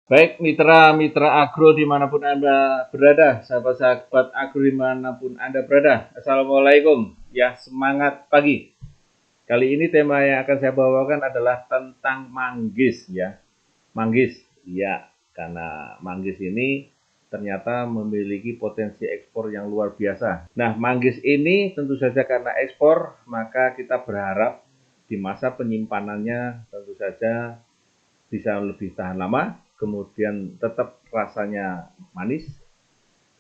Baik mitra-mitra agro dimanapun Anda berada, sahabat-sahabat agro dimanapun Anda berada. Assalamualaikum, ya semangat pagi. Kali ini tema yang akan saya bawakan adalah tentang manggis ya. Manggis, ya karena manggis ini ternyata memiliki potensi ekspor yang luar biasa. Nah, manggis ini tentu saja karena ekspor, maka kita berharap di masa penyimpanannya tentu saja bisa lebih tahan lama, kemudian tetap rasanya manis,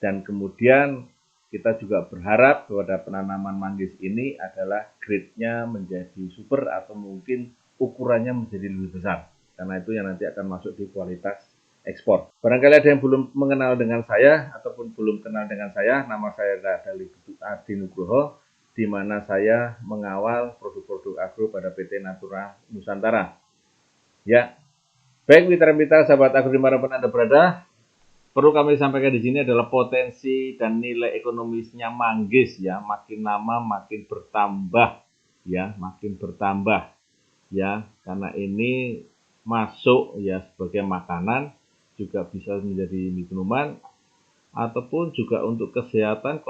dan kemudian kita juga berharap bahwa penanaman manggis ini adalah grade-nya menjadi super atau mungkin ukurannya menjadi lebih besar. Karena itu yang nanti akan masuk di kualitas ekspor. Barangkali ada yang belum mengenal dengan saya ataupun belum kenal dengan saya, nama saya Adi Nugroho, di mana saya mengawal produk-produk agro pada PT Natura Nusantara. Ya, baik mitra-mitra sahabat agro dimanapun Anda berada, perlu kami sampaikan di sini adalah potensi dan nilai ekonomisnya manggis ya, makin lama makin bertambah ya, makin bertambah ya, karena ini masuk ya sebagai makanan, juga bisa menjadi minuman ataupun juga untuk kesehatan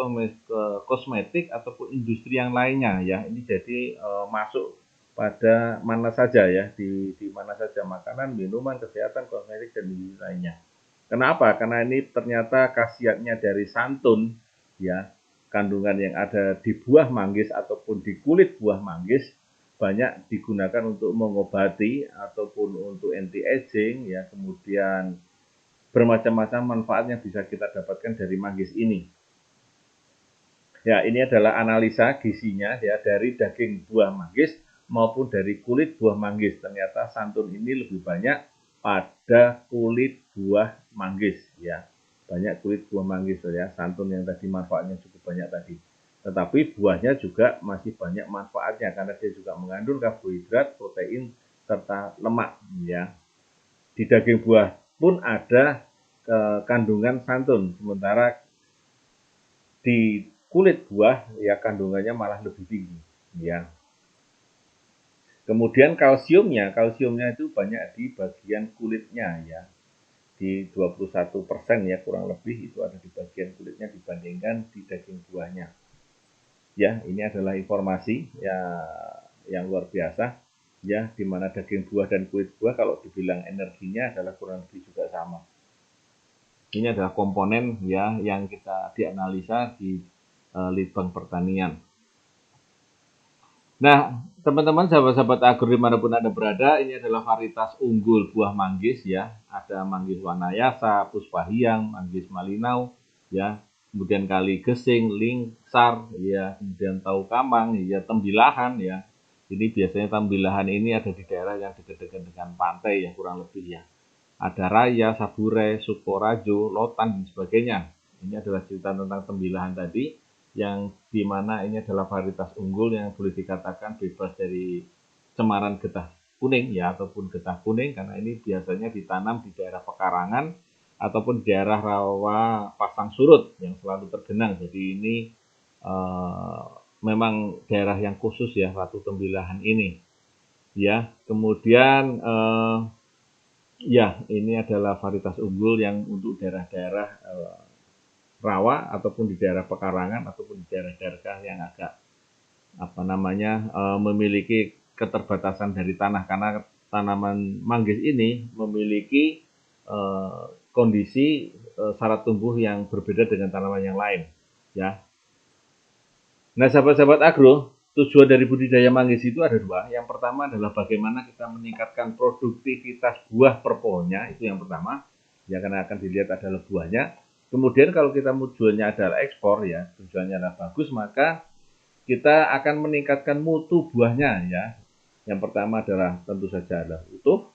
kosmetik ataupun industri yang lainnya ya. Ini jadi masuk pada mana saja ya, di mana saja makanan, minuman, kesehatan, kosmetik dan lainnya. Kenapa? Karena ini ternyata khasiatnya dari santun ya, kandungan yang ada di buah manggis ataupun di kulit buah manggis banyak digunakan untuk mengobati ataupun untuk anti aging ya, kemudian bermacam-macam manfaat yang bisa kita dapatkan dari manggis ini. Ya, ini adalah analisa gizinya ya dari daging buah manggis maupun dari kulit buah manggis. Ternyata santun ini lebih banyak pada kulit buah manggis ya. Banyak kulit buah manggis ya. Santun yang tadi manfaatnya cukup banyak tadi. Tetapi buahnya juga masih banyak manfaatnya karena dia juga mengandung karbohidrat, protein serta lemak ya. Di daging buah pun ada kandungan santun, sementara di kulit buah ya kandungannya malah lebih tinggi ya. Kemudian kalsiumnya itu banyak di bagian kulitnya ya. Di 21% ya kurang lebih itu ada di bagian kulitnya dibandingkan di daging buahnya. Ya, ini adalah informasi ya yang luar biasa ya, di mana daging buah dan kulit buah kalau dibilang energinya adalah kurang lebih juga sama. Ini adalah komponen ya yang kita dianalisa di Litbang Pertanian. Nah, teman-teman sahabat-sahabat agro dimanapun Anda berada, ini adalah varietas unggul buah manggis ya. Ada manggis wanayasa, puspahiang, manggis malinau, ya. Kemudian kali gesing, lingsar, ya. Kemudian tahu kamang, ya. Tembilahan, ya. Ini biasanya tembilahan ini ada di daerah yang dekat-dekat dengan pantai ya, kurang lebih ya. Ada raya, sabure, sukorajo, lotan, dan sebagainya. Ini adalah cerita tentang tembilahan tadi yang dimana ini adalah varietas unggul yang boleh dikatakan bebas dari cemaran getah kuning ya ataupun getah kuning karena ini biasanya ditanam di daerah pekarangan ataupun daerah rawa pasang surut yang selalu tergenang. Jadi ini eh, memang daerah yang khusus ya Ratu Tembilahan ini ya. Kemudian ya ini adalah varietas unggul yang untuk daerah-daerah rawa ataupun di daerah pekarangan ataupun di daerah-daerah yang agak memiliki keterbatasan dari tanah karena tanaman manggis ini memiliki kondisi syarat tumbuh yang berbeda dengan tanaman yang lain ya. Nah, sahabat-sahabat agro, tujuan dari budidaya manggis itu ada dua. Yang pertama adalah bagaimana kita meningkatkan produktivitas buah per pohonnya, itu yang pertama. Ya, karena akan dilihat adalah buahnya. Kemudian kalau kita tujuannya adalah ekspor ya, tujuannya adalah bagus, maka kita akan meningkatkan mutu buahnya ya. Yang pertama adalah tentu saja adalah utuh,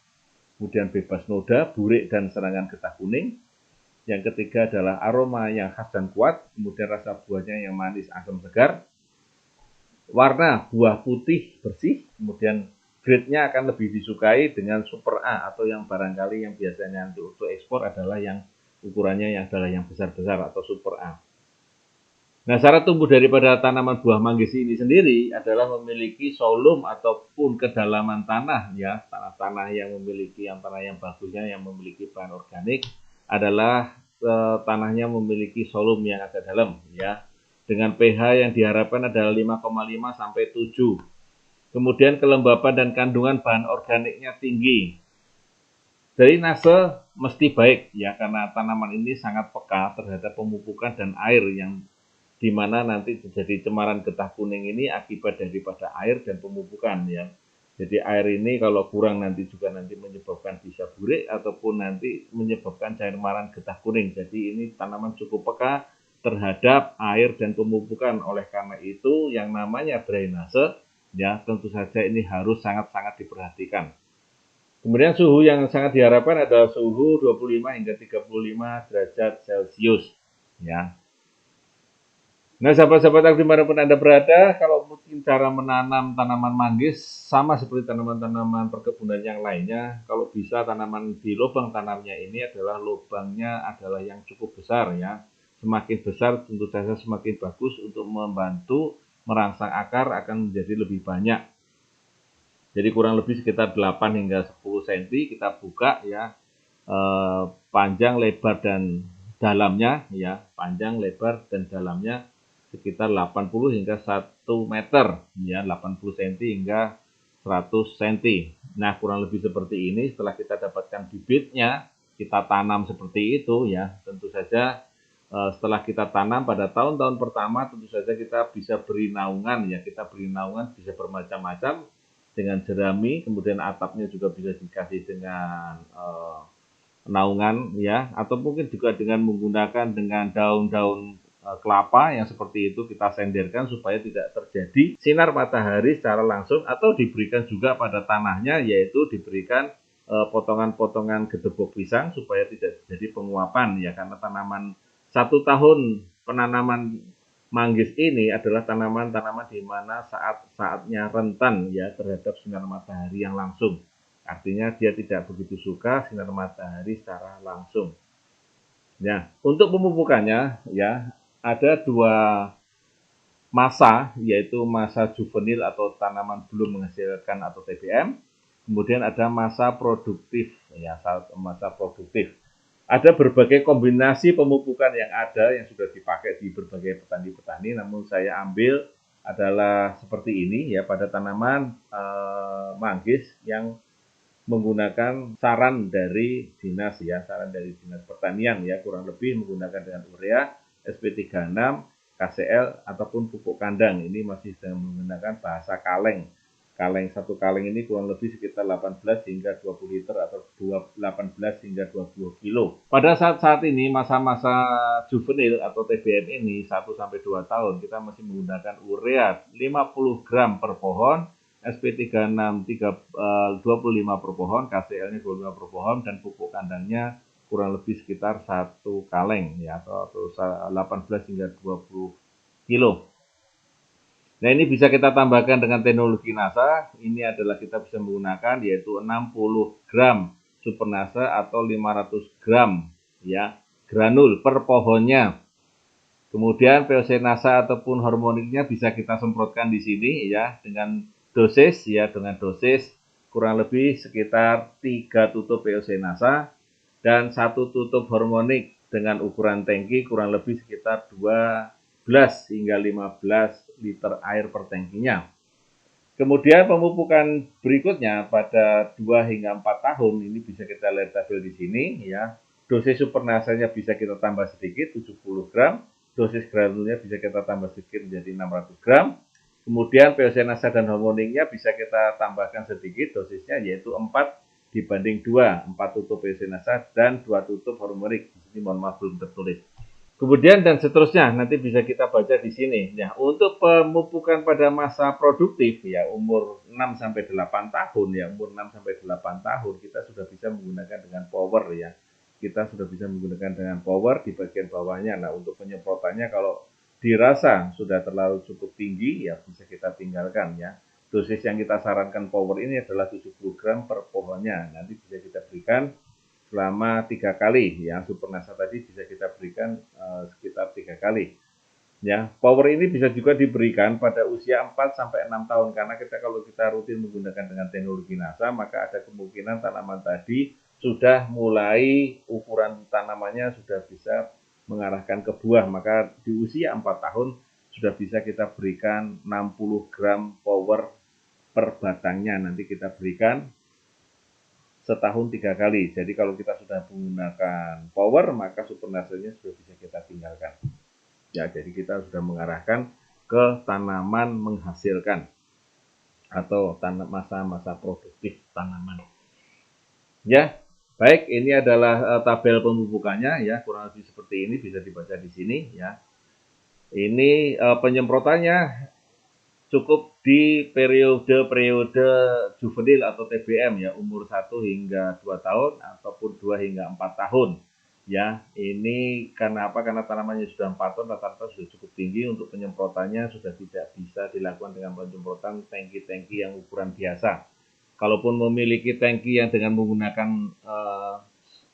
kemudian bebas noda, burik dan serangan getah kuning. Yang ketiga adalah aroma yang khas dan kuat, kemudian rasa buahnya yang manis, asam, segar. Warna buah putih bersih, kemudian grade-nya akan lebih disukai dengan Super A atau yang barangkali yang biasanya untuk ekspor adalah yang ukurannya yang adalah yang besar-besar atau Super A. Nah, syarat tumbuh daripada tanaman buah manggis ini sendiri adalah memiliki solum ataupun kedalaman tanah ya. Tanah-tanah yang memiliki tanah yang bagusnya yang memiliki bahan organik adalah tanahnya memiliki solum yang agak dalam ya. Dengan pH yang diharapkan adalah 5,5 sampai 7. Kemudian kelembapan dan kandungan bahan organiknya tinggi. Drainase mesti baik ya karena tanaman ini sangat peka terhadap pemupukan dan air yang di mana nanti terjadi cemaran getah kuning ini akibat daripada air dan pemupukan ya. Jadi air ini kalau kurang nanti juga nanti menyebabkan bisa burik ataupun nanti menyebabkan cemaran getah kuning. Jadi ini tanaman cukup peka terhadap air dan pemupukan. Oleh karena itu yang namanya drainase ya tentu saja ini harus sangat-sangat diperhatikan. Kemudian suhu yang sangat diharapkan adalah suhu 25 hingga 35 derajat Celcius ya. Nah, sahabat-sahabat dimanapun Anda berada, kalau mungkin cara menanam tanaman manggis sama seperti tanaman-tanaman perkebunan yang lainnya, kalau bisa tanaman di lubang tanamnya ini adalah lubangnya adalah yang cukup besar ya. Semakin besar tentu saja semakin bagus untuk membantu merangsang akar akan menjadi lebih banyak. Jadi kurang lebih sekitar 8 hingga 10 cm kita buka ya, panjang, lebar, dan dalamnya ya, panjang, lebar, dan dalamnya sekitar 80 hingga 1 meter ya, 80 cm hingga 100 cm. Nah, kurang lebih seperti ini. Setelah kita dapatkan bibitnya, kita tanam seperti itu ya. Tentu saja setelah kita tanam pada tahun-tahun pertama, tentu saja kita bisa beri naungan ya. Kita beri naungan bisa bermacam-macam dengan jerami, kemudian atapnya juga bisa dikasih dengan naungan ya, atau mungkin juga dengan menggunakan dengan daun-daun kelapa yang seperti itu kita senderkan supaya tidak terjadi sinar matahari secara langsung, atau diberikan juga pada tanahnya, yaitu diberikan potongan-potongan gedebok pisang supaya tidak terjadi penguapan ya, karena tanaman 1 tahun penanaman manggis ini adalah tanaman-tanaman di mana saat-saatnya rentan ya terhadap sinar matahari yang langsung. Artinya dia tidak begitu suka sinar matahari secara langsung. Ya, untuk pemupukannya ya ada 2 masa, yaitu masa juvenil atau tanaman belum menghasilkan atau TBM. Kemudian ada masa produktif ya, masa produktif. Ada berbagai kombinasi pemupukan yang ada yang sudah dipakai di berbagai petani-petani, namun saya ambil adalah seperti ini ya pada tanaman manggis yang menggunakan saran dari dinas ya, saran dari dinas pertanian ya, kurang lebih menggunakan dengan urea, SP36, KCL ataupun pupuk kandang. Ini masih dengan menggunakan bahasa kaleng. Satu kaleng ini kurang lebih sekitar 18 hingga 20 liter atau 18 hingga 20 kilo. Pada saat-saat ini masa-masa juvenil atau TBM ini 1 sampai 2 tahun kita masih menggunakan urea 50 gram per pohon, SP36 25 per pohon, KCL-nya 25 per pohon, dan pupuk kandangnya kurang lebih sekitar 1 kaleng ya, atau 18 hingga 20 kilo. Nah, ini bisa kita tambahkan dengan teknologi NASA. Ini adalah kita bisa menggunakan yaitu 60 gram super NASA atau 500 gram ya granul per pohonnya. Kemudian VOC NASA ataupun hormoniknya bisa kita semprotkan di sini ya dengan dosis kurang lebih sekitar 3 tutup VOC NASA dan 1 tutup hormonik dengan ukuran tangki kurang lebih sekitar 12 hingga 15 liter air per tangkinya. Kemudian pemupukan berikutnya pada 2 hingga 4 tahun ini bisa kita lihat tabel di sini ya. Dosis supernasanya bisa kita tambah sedikit 70 gram, dosis granulnya bisa kita tambah sedikit menjadi 600 gram. Kemudian VOC NASA dan hormoniknya bisa kita tambahkan sedikit dosisnya yaitu 4 dibanding 2, 4 tutup VOC NASA dan 2 tutup hormonik. Di sini mohon maaf belum tertulis. Kemudian dan seterusnya nanti bisa kita baca di sini. Ya, untuk pemupukan pada masa produktif ya umur 6 sampai 8 tahun ya, umur 6 sampai 8 tahun kita sudah bisa menggunakan dengan power ya. Kita sudah bisa menggunakan dengan power di bagian bawahnya. Nah, untuk penyemprotannya kalau dirasa sudah terlalu cukup tinggi ya bisa kita tinggalkan ya. Dosis yang kita sarankan power ini adalah 70 gram per pohonnya. Nanti bisa kita berikan selama 3 kali ya, super NASA tadi bisa kita berikan sekitar 3 kali. Ya, power ini bisa juga diberikan pada usia 4 sampai 6 tahun karena kalau kita rutin menggunakan dengan teknologi NASA, maka ada kemungkinan tanaman tadi sudah mulai ukuran tanamannya sudah bisa mengarahkan ke buah, maka di usia 4 tahun sudah bisa kita berikan 60 gram power per batangnya. Nanti kita berikan setahun 3 kali. Jadi kalau kita sudah menggunakan power, maka super nasanya sudah bisa kita tinggalkan. Ya, jadi kita sudah mengarahkan ke tanaman menghasilkan atau masa-masa produktif tanaman. Ya, baik, ini adalah tabel pemupukannya ya, kurang lebih seperti ini bisa dibaca di sini ya. Ini penyemprotannya cukup di periode juvenil atau TBM ya, umur 1 hingga 2 tahun ataupun 2 hingga 4 tahun. Ya, ini karena apa? Karena tanamannya sudah 4 ton, rata-rata sudah cukup tinggi, untuk penyemprotannya sudah tidak bisa dilakukan dengan penyemprotan tangki-tangki yang ukuran biasa. Kalaupun memiliki tangki yang dengan menggunakan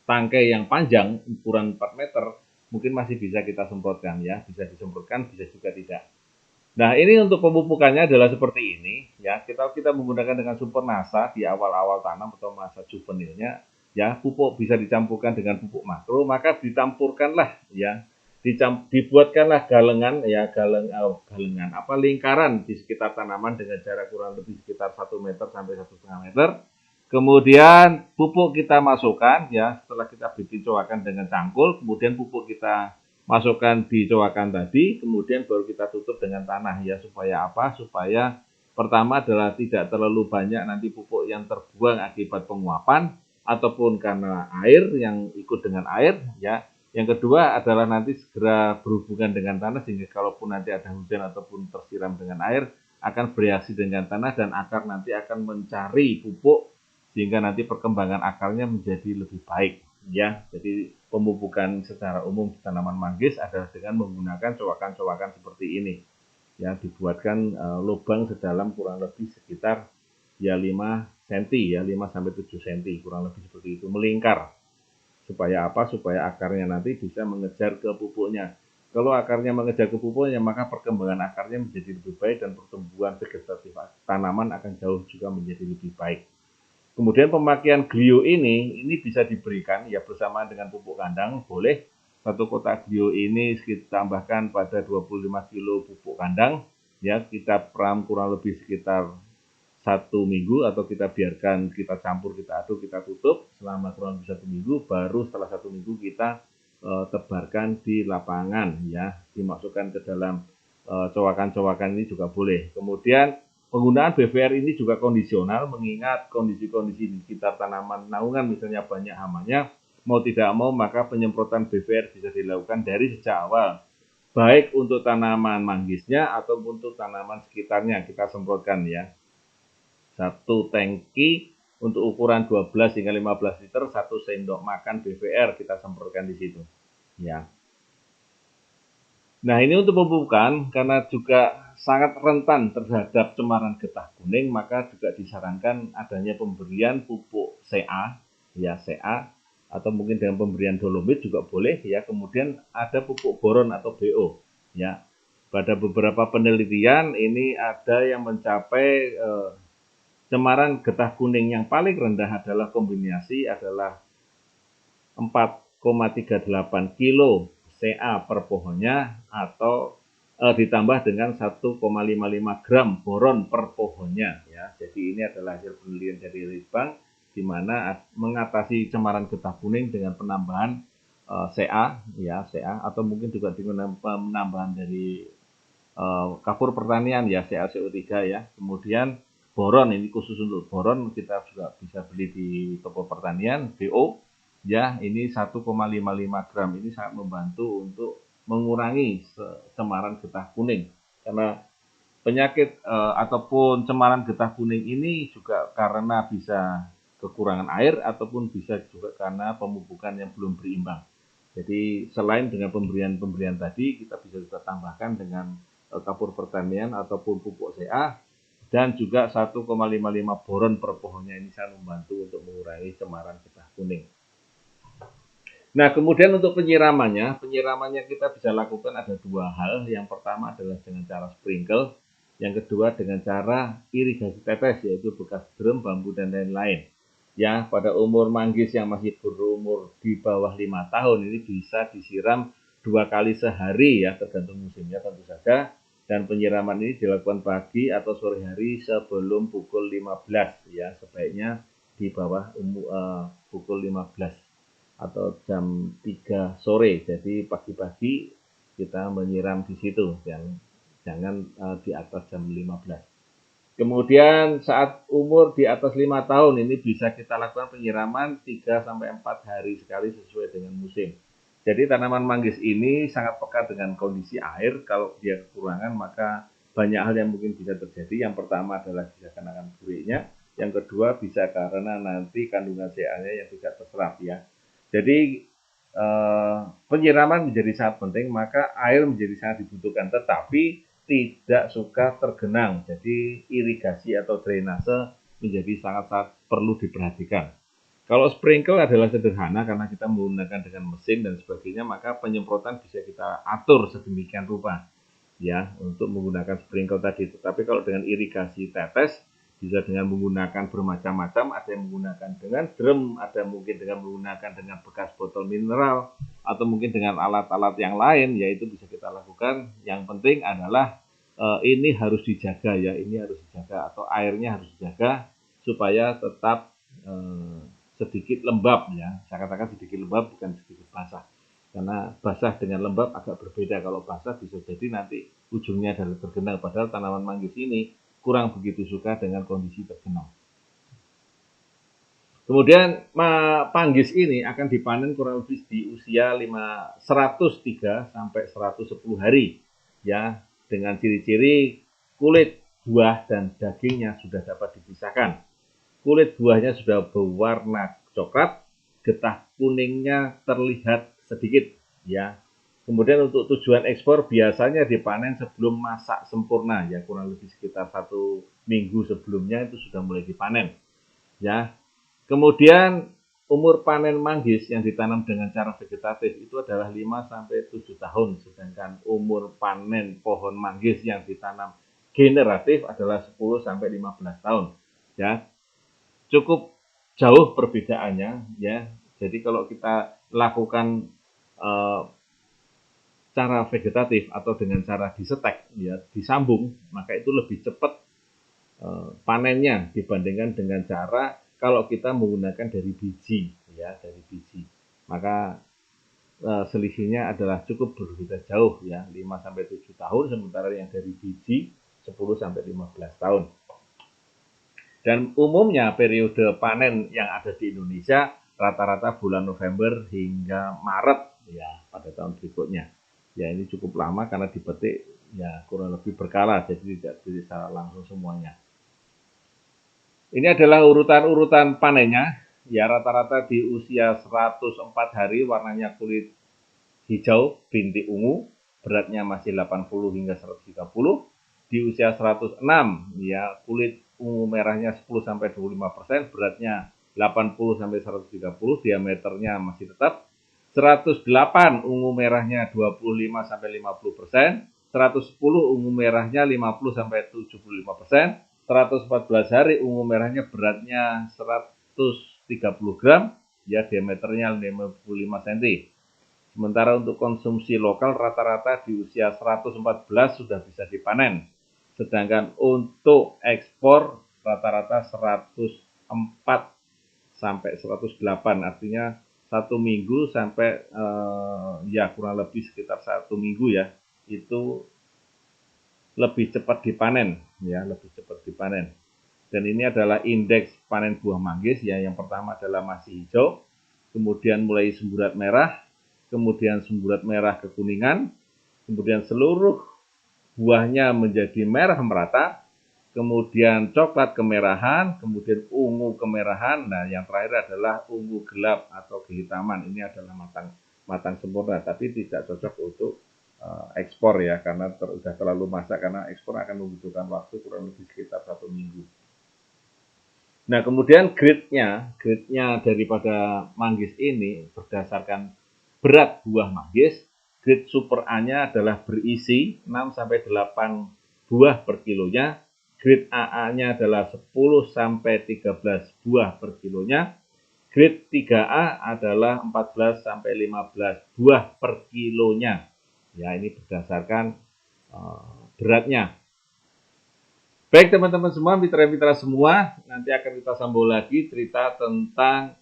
tangkai yang panjang ukuran 4 meter, mungkin masih bisa kita semprotkan ya, bisa disemprotkan, bisa juga tidak. Nah, ini untuk pemupukannya adalah seperti ini ya. Kita menggunakan dengan super NASA di awal-awal tanam atau masa juvenilnya ya. Pupuk bisa dicampurkan dengan pupuk makro, maka dicampurkanlah ya. Dibuatkanlah galengan ya, galengan apa lingkaran di sekitar tanaman dengan jarak kurang lebih sekitar 1 meter sampai 1,5 meter. Kemudian pupuk kita masukkan ya, setelah kita bikin coakan dengan cangkul, kemudian pupuk kita masukkan di coakan tadi, kemudian baru kita tutup dengan tanah ya, supaya apa? Supaya pertama adalah tidak terlalu banyak nanti pupuk yang terbuang akibat penguapan ataupun karena air yang ikut dengan air ya. Yang kedua adalah nanti segera berhubungan dengan tanah sehingga kalaupun nanti ada hujan ataupun tersiram dengan air akan bereaksi dengan tanah dan akar nanti akan mencari pupuk sehingga nanti perkembangan akarnya menjadi lebih baik ya. Jadi pemupukan secara umum di tanaman manggis adalah dengan menggunakan coakan-coakan seperti ini ya, dibuatkan lubang sedalam kurang lebih sekitar ya 5 cm ya, 5 sampai 7 cm kurang lebih seperti itu, melingkar. Supaya apa? Supaya akarnya nanti bisa mengejar ke pupuknya. Kalau akarnya mengejar ke pupuknya, maka perkembangan akarnya menjadi lebih baik dan pertumbuhan vegetatif tanaman akan jauh juga menjadi lebih baik. Kemudian pemakaian glio ini bisa diberikan ya bersama dengan pupuk kandang, boleh. Satu kotak glio ini kita tambahkan pada 25 kilo pupuk kandang, ya kita peram kurang lebih sekitar 1 minggu atau kita biarkan, kita campur, kita aduk, kita tutup selama kurang lebih 1 minggu, baru setelah 1 minggu kita tebarkan di lapangan ya, dimasukkan ke dalam coakan-coakan ini juga boleh. Kemudian penggunaan BVR ini juga kondisional, mengingat kondisi-kondisi di sekitar tanaman naungan misalnya banyak hamanya, mau tidak mau maka penyemprotan BVR bisa dilakukan dari sejak awal, baik untuk tanaman manggisnya ataupun untuk tanaman sekitarnya kita semprotkan ya. Satu tangki untuk ukuran 12 hingga 15 liter, 1 sendok makan BVR kita semprotkan di situ ya. Nah, ini untuk pemupukan karena juga sangat rentan terhadap cemaran getah kuning, maka juga disarankan adanya pemberian pupuk CA ya, CA atau mungkin dengan pemberian dolomit juga boleh ya. Kemudian ada pupuk boron atau BO ya. Pada beberapa penelitian ini ada yang mencapai cemaran getah kuning yang paling rendah adalah kombinasi adalah 4,38 kilo CA per pohonnya atau ditambah dengan 1,55 gram boron per pohonnya ya. Jadi ini adalah hasil penelitian dari Litbang di mana mengatasi cemaran getah kuning dengan penambahan CA ya, CA atau mungkin juga dengan penambahan dari kapur pertanian ya, CaCO3 ya. Kemudian boron, ini khusus untuk boron kita juga bisa beli di toko pertanian, BO ya, ini 1,55 gram, ini sangat membantu untuk mengurangi cemaran getah kuning karena penyakit ataupun cemaran getah kuning ini juga karena bisa kekurangan air ataupun bisa juga karena pemupukan yang belum berimbang. Jadi selain dengan pemberian tadi, kita bisa juga tambahkan dengan kapur pertanian ataupun pupuk CA dan juga 1,55 boron per pohonnya, ini sangat membantu untuk mengurangi cemaran getah kuning. Nah, kemudian untuk penyiramannya kita bisa lakukan ada dua hal. Yang pertama adalah dengan cara sprinkle, yang kedua dengan cara irigasi tetes, yaitu bekas drum, bambu, dan lain-lain. Ya, pada umur manggis yang masih berumur di bawah 5 tahun ini bisa disiram 2 kali sehari ya, tergantung musimnya tentu saja. Dan penyiraman ini dilakukan pagi atau sore hari sebelum pukul 15 ya, sebaiknya di bawah pukul 15 atau jam 3 sore. Jadi pagi-pagi kita menyiram di situ dan jangan di atas jam 15. Kemudian saat umur di atas 5 tahun ini bisa kita lakukan penyiraman 3 sampai 4 hari sekali sesuai dengan musim. Jadi tanaman manggis ini sangat peka dengan kondisi air. Kalau dia kekurangan maka banyak hal yang mungkin bisa terjadi. Yang pertama adalah bisa kena guriknya. Yang kedua bisa karena nanti kandungan CA-nya yang tidak terserap ya. Jadi penyiraman menjadi sangat penting, maka air menjadi sangat dibutuhkan, tetapi tidak suka tergenang. Jadi irigasi atau drainase menjadi sangat-sangat perlu diperhatikan. Kalau sprinkle adalah sederhana karena kita menggunakan dengan mesin dan sebagainya, maka penyemprotan bisa kita atur sedemikian rupa ya untuk menggunakan sprinkle tadi. Tetapi kalau dengan irigasi tetes bisa dengan menggunakan bermacam-macam, ada yang menggunakan dengan drum, ada mungkin dengan menggunakan dengan bekas botol mineral, atau mungkin dengan alat-alat yang lain, yaitu bisa kita lakukan. Yang penting adalah ini harus dijaga ya, ini harus dijaga atau airnya harus dijaga supaya tetap sedikit lembab ya. Saya katakan sedikit lembab bukan sedikit basah. Karena basah dengan lembab agak berbeda. Kalau basah bisa jadi nanti ujungnya adalah tergenang. Padahal tanaman manggis ini kurang begitu suka dengan kondisi tergenang. Kemudian panggis ini akan dipanen kurang lebih di usia 103 sampai 110 hari ya, dengan ciri-ciri kulit buah dan dagingnya sudah dapat dipisahkan. Kulit buahnya sudah berwarna coklat, getah kuningnya terlihat sedikit ya. Kemudian untuk tujuan ekspor biasanya dipanen sebelum masak sempurna ya, kurang lebih sekitar 1 minggu sebelumnya itu sudah mulai dipanen ya. Kemudian umur panen manggis yang ditanam dengan cara vegetatif itu adalah 5 sampai 7 tahun, sedangkan umur panen pohon manggis yang ditanam generatif adalah 10 sampai 15 tahun ya. Cukup jauh perbedaannya ya. Jadi kalau kita lakukan cara vegetatif atau dengan cara disetek ya, disambung, maka itu lebih cepat panennya dibandingkan dengan cara kalau kita menggunakan dari biji ya, dari biji. Maka selisihnya adalah cukup berbeda jauh ya, 5 sampai 7 tahun, sementara yang dari biji 10 sampai 15 tahun. Dan umumnya periode panen yang ada di Indonesia rata-rata bulan November hingga Maret ya pada tahun berikutnya. Ya ini cukup lama karena dipetik ya kurang lebih berkala, jadi tidak bisa langsung semuanya. Ini adalah urutan-urutan panennya. Ya rata-rata di usia 104 hari warnanya kulit hijau bintik ungu, beratnya masih 80 hingga 130. Di usia 106 ya kulit ungu merahnya 10 sampai 25%, beratnya 80 sampai 130, diameternya masih tetap. 108 ungu merahnya 25 sampai 50%, 110 ungu merahnya 50 sampai 75%, 114 hari ungu merahnya beratnya 130 gram, ya diameternya 55 cm. Sementara untuk konsumsi lokal rata-rata di usia 114 sudah bisa dipanen. Sedangkan untuk ekspor rata-rata 104 sampai 108, artinya 1 minggu sampai ya kurang lebih sekitar 1 minggu ya, itu lebih cepat dipanen ya, lebih cepat dipanen. Dan ini adalah indeks panen buah manggis ya. Yang pertama adalah masih hijau, kemudian mulai semburat merah, kemudian semburat merah kekuningan, kemudian seluruh buahnya menjadi merah merata, kemudian coklat kemerahan, kemudian ungu kemerahan. Nah, yang terakhir adalah ungu gelap atau kehitaman. Ini adalah matang sempurna, tapi tidak cocok untuk ekspor ya, karena sudah terlalu masak, karena ekspor akan membutuhkan waktu kurang lebih sekitar 1 minggu. Nah, kemudian grade-nya daripada manggis ini berdasarkan berat buah manggis. Grade Super A-nya adalah berisi 6-8 buah per kilonya. Grade AA-nya adalah 10-13 buah per kilonya. Grade 3A adalah 14-15 buah per kilonya. Ya, ini berdasarkan beratnya. Baik teman-teman semua, mitra-mitra semua, nanti akan kita sambung lagi cerita tentang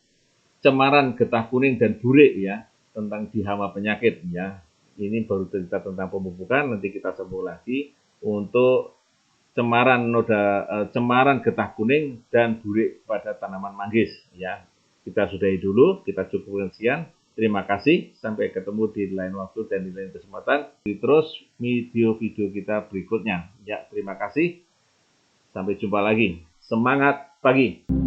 cemaran getah kuning dan burik ya, tentang dihama penyakit ya. Ini baru cerita tentang pemupukan, nanti kita sambung lagi untuk cemaran getah kuning dan burik pada tanaman manggis ya. Kita sudahi dulu, kita cukupkan sekian. Terima kasih, sampai ketemu di lain waktu dan di lain kesempatan. Terus video-video kita berikutnya. Ya, terima kasih. Sampai jumpa lagi. Semangat pagi.